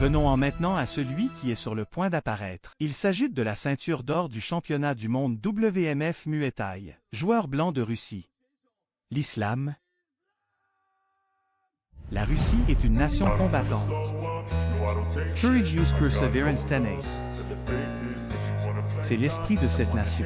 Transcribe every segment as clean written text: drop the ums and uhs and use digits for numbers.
Venons-en maintenant à celui qui est sur le point d'apparaître. Il s'agit de la ceinture d'or du championnat du monde WMF Muay Thai, joueur blanc de Russie. L'islam. La Russie est une nation combattante. Courage use perseverance tenace. C'est l'esprit de cette nation.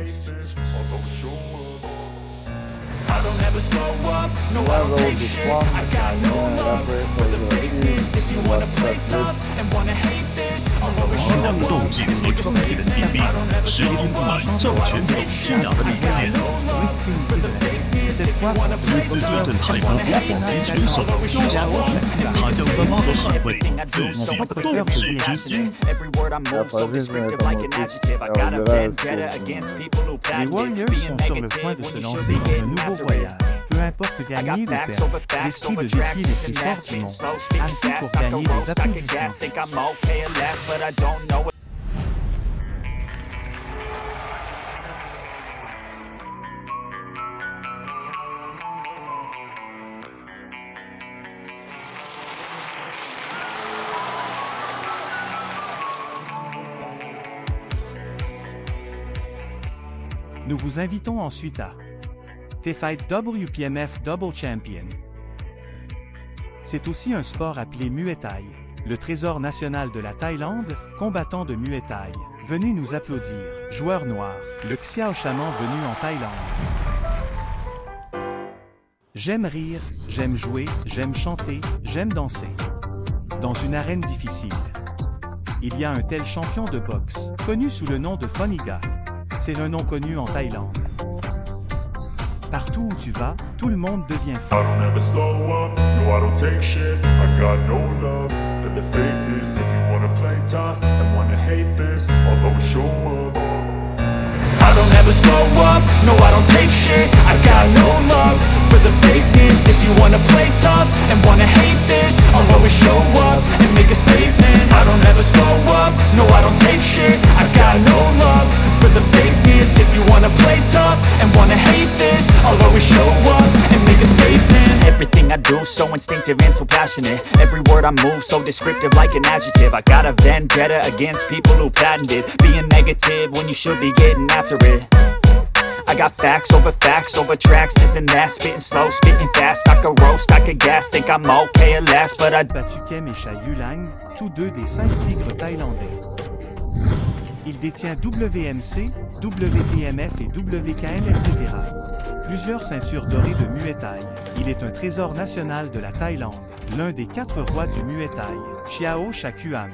I don't ever slow up, no I don't take shit. I got no love for the fakeness. If you wanna play tough and wanna hate this, I'll always show up. 斗志和创意的提笔，使英子满照拳走天涯的利剑。此次对阵泰国国宝级拳手萧亚华，他将如何捍卫自己的斗志之心？ Les Warriors sont sur le point de se lancer dans un nouveau voyage. Peu importe gagner ou perdre, l'esprit de défi est le plus fort du monde. Assez pour gagner des applaudissements. Nous vous invitons ensuite à T-Fight WPMF Double Champion. C'est aussi un sport appelé Muay Thai, le trésor national de la Thaïlande, combattant de Muay Thai. Venez nous applaudir, joueur noir, le Xiao Shaman venu en Thaïlande. J'aime rire, j'aime jouer, j'aime chanter, j'aime danser. Dans une arène difficile. Il y a un tel champion de boxe, connu sous le nom de Phoniga. C'est un nom connu en Thaïlande. Partout où tu vas, tout le monde devient fort. I don't ever slow up, no I don't take shit. I got no love for the fakeness. If you wanna play tough and wanna hate this, I'll always show up. I don't ever slow up, no I don't take shit. I got no love for the fakeness. If you wanna play tough and wanna hate this, I'll always show up and make a statement. I don't ever slow up, no I don't take shit. I got no love for the fakeness. If you wanna play tough and wanna hate this, I'll always show up and make a statement. Everything I do so instinctive and so passionate. Every word I move so descriptive like an adjective. I got a vendetta against people who patented being negative when you should be getting after it. I got facts over tracks, this and that. Spitting slow, spitting fast. I could roast, I could gas. Think I'm okay at last, but I Battukem et Cha Yulang, tous deux des 5 tigres thaïlandais. Il détient WMC, WPMF et WKN, etc. Plusieurs ceintures dorées de Muay Thai. Il est un trésor national de la Thaïlande, l'un des 4 rois du Muay Thai, Xiao Shakuang.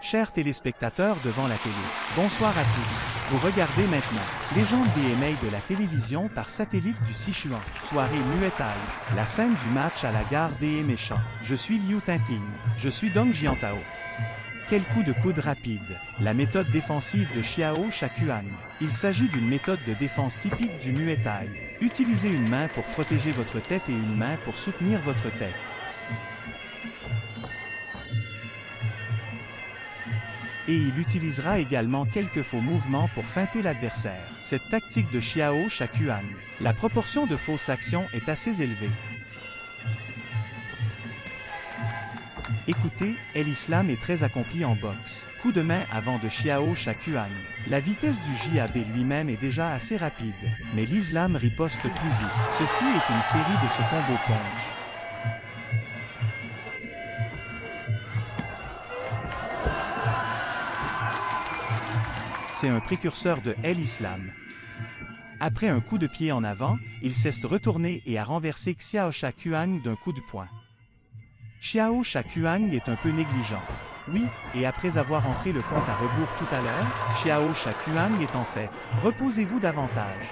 Chers téléspectateurs devant la télé, bonsoir à tous. Vous regardez maintenant Légende DMA de la télévision par satellite du Sichuan. Soirée Muay Thai. La scène du match à la gare des Méchants. Je suis Liu Tinting. Je suis Dong Jiantao. Quel coup de coude rapide. La méthode défensive de Xiao Shakuang. Il s'agit d'une méthode de défense typique du Muay Thai. Utilisez une main pour protéger votre tête et une main pour soutenir votre tête. Et il utilisera également quelques faux mouvements pour feinter l'adversaire. Cette tactique de Xiao Shakuang, la proportion de fausses actions est assez élevée. Écoutez, l'islam est très accompli en boxe. Coup de main avant de Xiao Shakuang. La vitesse du JAB lui-même est déjà assez rapide, mais l'islam riposte plus vite. Ceci est une série de ce combo punch. C'est un précurseur de l'islam. Après un coup de pied en avant, il s'est retourné et a renversé Xiao Shakuang d'un coup de poing. Xiao Shakuang est un peu négligent. Oui, et après avoir entré le compte à rebours tout à l'heure, Xiao Shakuang est en fait « Reposez-vous davantage ».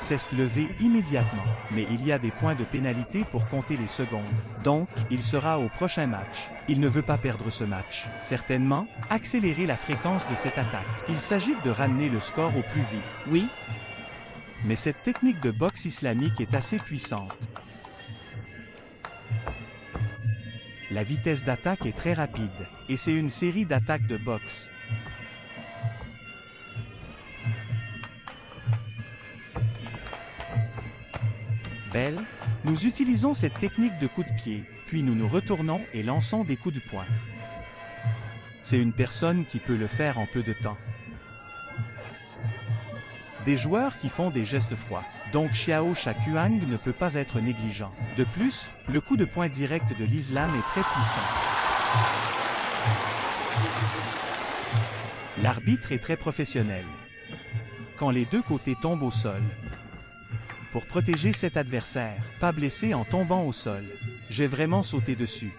C'est se lever immédiatement, mais il y a des points de pénalité pour compter les secondes. Donc, il sera au prochain match. Il ne veut pas perdre ce match. Certainement, accélérer la fréquence de cette attaque. Il s'agit de ramener le score au plus vite. Oui, mais cette technique de boxe islamique est assez puissante. La vitesse d'attaque est très rapide, et c'est une série d'attaques de boxe. Belle, nous utilisons cette technique de coup de pied, puis nous nous retournons et lançons des coups de poing. C'est une personne qui peut le faire en peu de temps. Des joueurs qui font des gestes froids, donc Xiao Shakuang ne peut pas être négligent. De plus, le coup de poing direct de l'islam est très puissant. L'arbitre est très professionnel. Quand les deux côtés tombent au sol, pour protéger cet adversaire, pas blessé en tombant au sol, j'ai vraiment sauté dessus.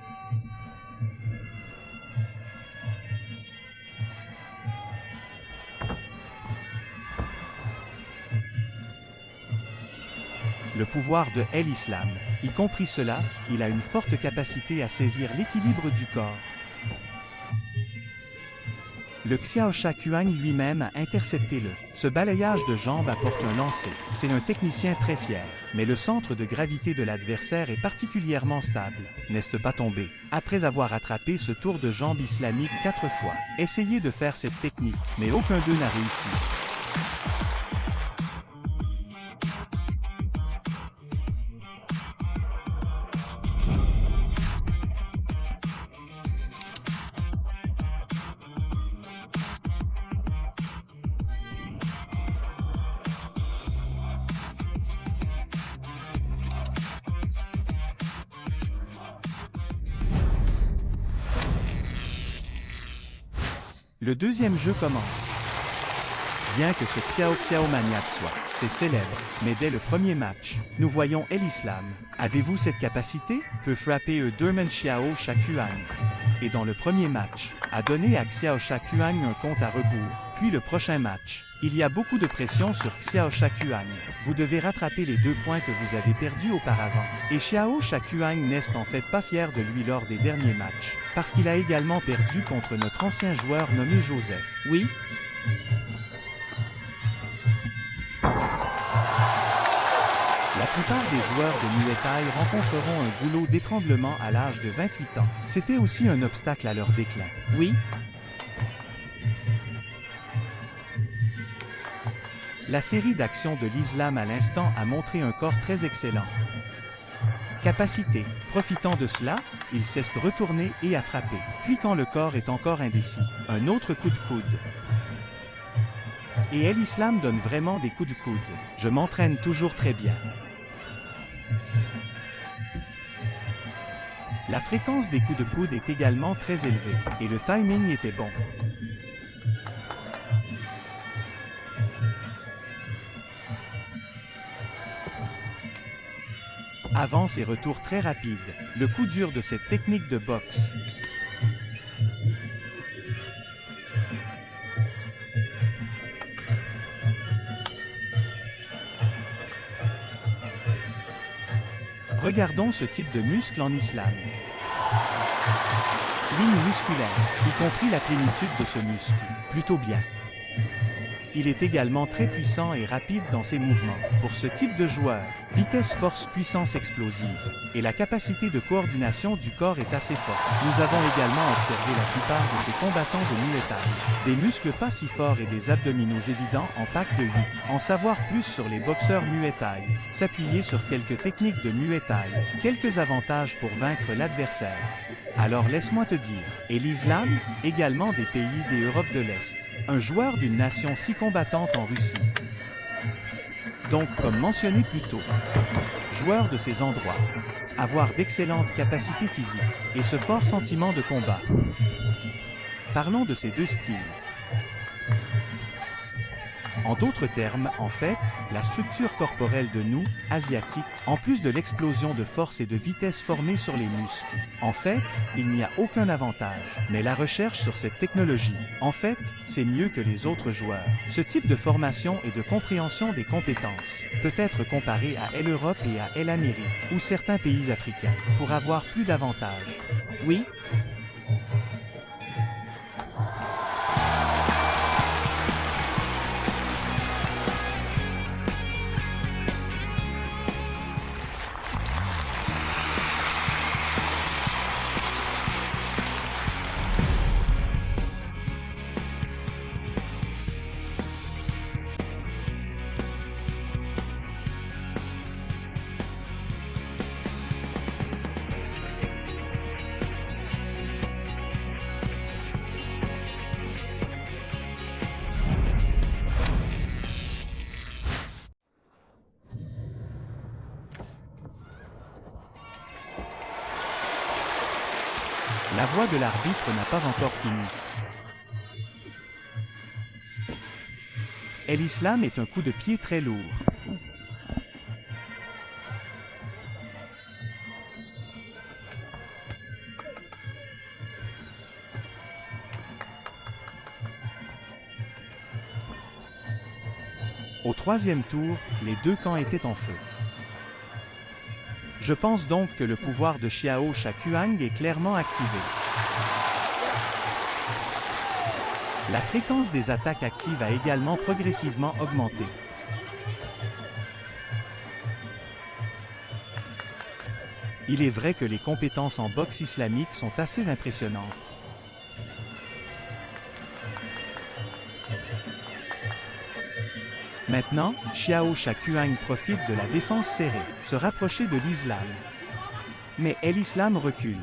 Le pouvoir de El-Islam, y compris cela, il a une forte capacité à saisir l'équilibre du corps. Le Xiao Shakuang lui-même a intercepté ce balayage de jambes apporte un lancer. C'est un technicien très fier, mais le centre de gravité de l'adversaire est particulièrement stable. N'est-ce pas tombé? Après avoir attrapé ce tour de jambe islamique 4 fois, essayez de faire cette technique, mais aucun d'eux n'a réussi. Le deuxième jeu commence. Bien que ce Xiao maniaque c'est célèbre, mais dès le premier match, nous voyons El-Islam. Avez-vous cette capacité? Peut frapper Derman Xiao Shakuang. Et dans le premier match, a donné à Xiao Shakuang un compte à rebours. Puis le prochain match, il y a beaucoup de pression sur Xiao Shakuang. Vous devez rattraper les 2 points que vous avez perdus auparavant. Et Xiao Shakuang n'est en fait pas fier de lui lors des derniers matchs, parce qu'il a également perdu contre notre ancien joueur nommé Joseph. Oui. La plupart des joueurs de Muay Thai rencontreront un goulot d'étranglement à l'âge de 28 ans. C'était aussi un obstacle à leur déclin. Oui. La série d'actions de l'islam à l'instant a montré un corps très excellent. Capacité. Profitant de cela, il cesse de retourner et à frapper. Puis quand le corps est encore indécis, un autre coup de coude. Et El-Islam donne vraiment des coups de coude. Je m'entraîne toujours très bien. La fréquence des coups de coude est également très élevée, et le timing était bon. Avance et retour très rapide, le coup dur de cette technique de boxe. Regardons ce type de muscle en islam. Ligne musculaire, y compris la plénitude de ce muscle, plutôt bien. Il est également très puissant et rapide dans ses mouvements. Pour ce type de joueur, vitesse, force, puissance explosive, et la capacité de coordination du corps est assez forte. Nous avons également observé la plupart de ces combattants de Muay Thai. Des muscles pas si forts et des abdominaux évidents en pack de 8. En savoir plus sur les boxeurs Muay Thai. S'appuyer sur quelques techniques de Muay Thai. Quelques avantages pour vaincre l'adversaire. Alors laisse-moi te dire, et l'islam, également des pays des Europes de l'Est. Un joueur d'une nation si combattante en Russie. Donc, comme mentionné plus tôt, joueur de ces endroits, avoir d'excellentes capacités physiques et ce fort sentiment de combat. Parlons de ces deux styles. En d'autres termes, en fait, la structure corporelle de nous, asiatiques, en plus de l'explosion de force et de vitesse formée sur les muscles. En fait, il n'y a aucun avantage. Mais la recherche sur cette technologie, en fait, c'est mieux que les autres joueurs. Ce type de formation et de compréhension des compétences peut être comparé à l'Europe et à l'Amérique, ou certains pays africains, pour avoir plus d'avantages. Oui? La voix de l'arbitre n'a pas encore fini. El-Islam est un coup de pied très lourd. Au troisième tour, les deux camps étaient en feu. Je pense donc que le pouvoir de Xiao Shakuang est clairement activé. La fréquence des attaques actives a également progressivement augmenté. Il est vrai que les compétences en boxe islamique sont assez impressionnantes. Maintenant, Xiao Shakuang profite de la défense serrée, se rapprocher de l'islam. Mais El-Islam recule.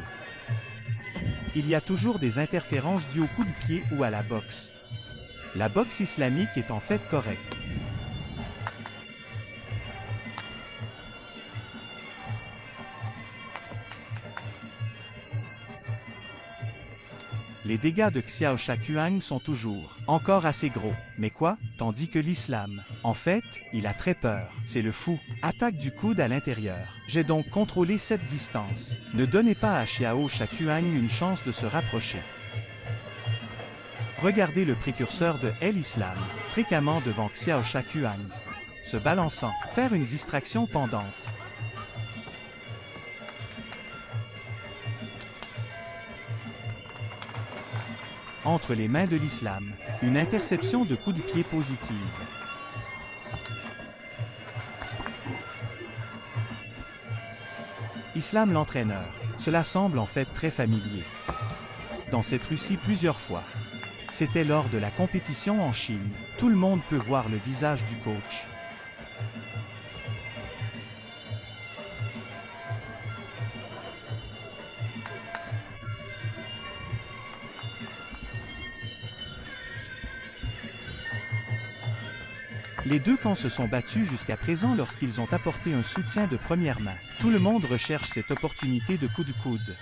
Il y a toujours des interférences dues au coup de pied ou à la boxe. La boxe islamique est en fait correcte. Les dégâts de Xiao Shakuang sont toujours encore assez gros. Mais quoi? Tandis que l'islam, en fait, il a très peur. C'est le fou. Attaque du coude à l'intérieur. J'ai donc contrôlé cette distance. Ne donnez pas à Xiao Shakuang une chance de se rapprocher. Regardez le précurseur de El-Islam, fréquemment devant Xiao Shakuang. Se balançant, faire une distraction pendante. Entre les mains de l'islam, une interception de coups de pied positive. Islam l'entraîneur, cela semble en fait très familier. Dans cette Russie plusieurs fois. C'était lors de la compétition en Chine. Tout le monde peut voir le visage du coach. Les deux camps se sont battus jusqu'à présent lorsqu'ils ont apporté un soutien de première main. Tout le monde recherche cette opportunité de coup de coude.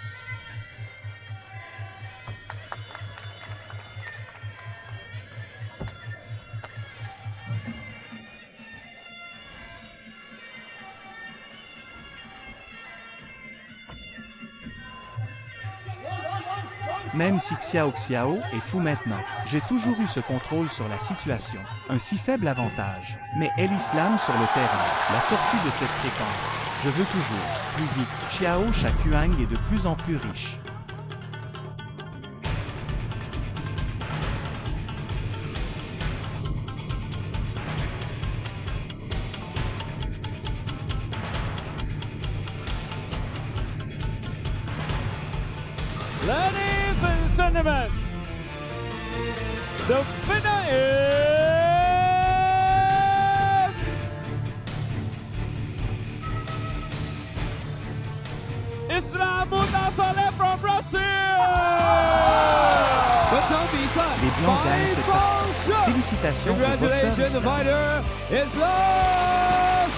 Même si Xiao est fou maintenant, j'ai toujours eu ce contrôle sur la situation. Un si faible avantage. Mais El-Islam sur le terrain, la sortie de cette fréquence. Je veux toujours plus vite. Xiao Shakuang est de plus en plus riche. Ladies and gentlemen, the winner is Islam Mutasale from Russia. Les Blancs gagnent cette partie. Félicitations au boxeur Congratulations, the Islam. fighter, Islam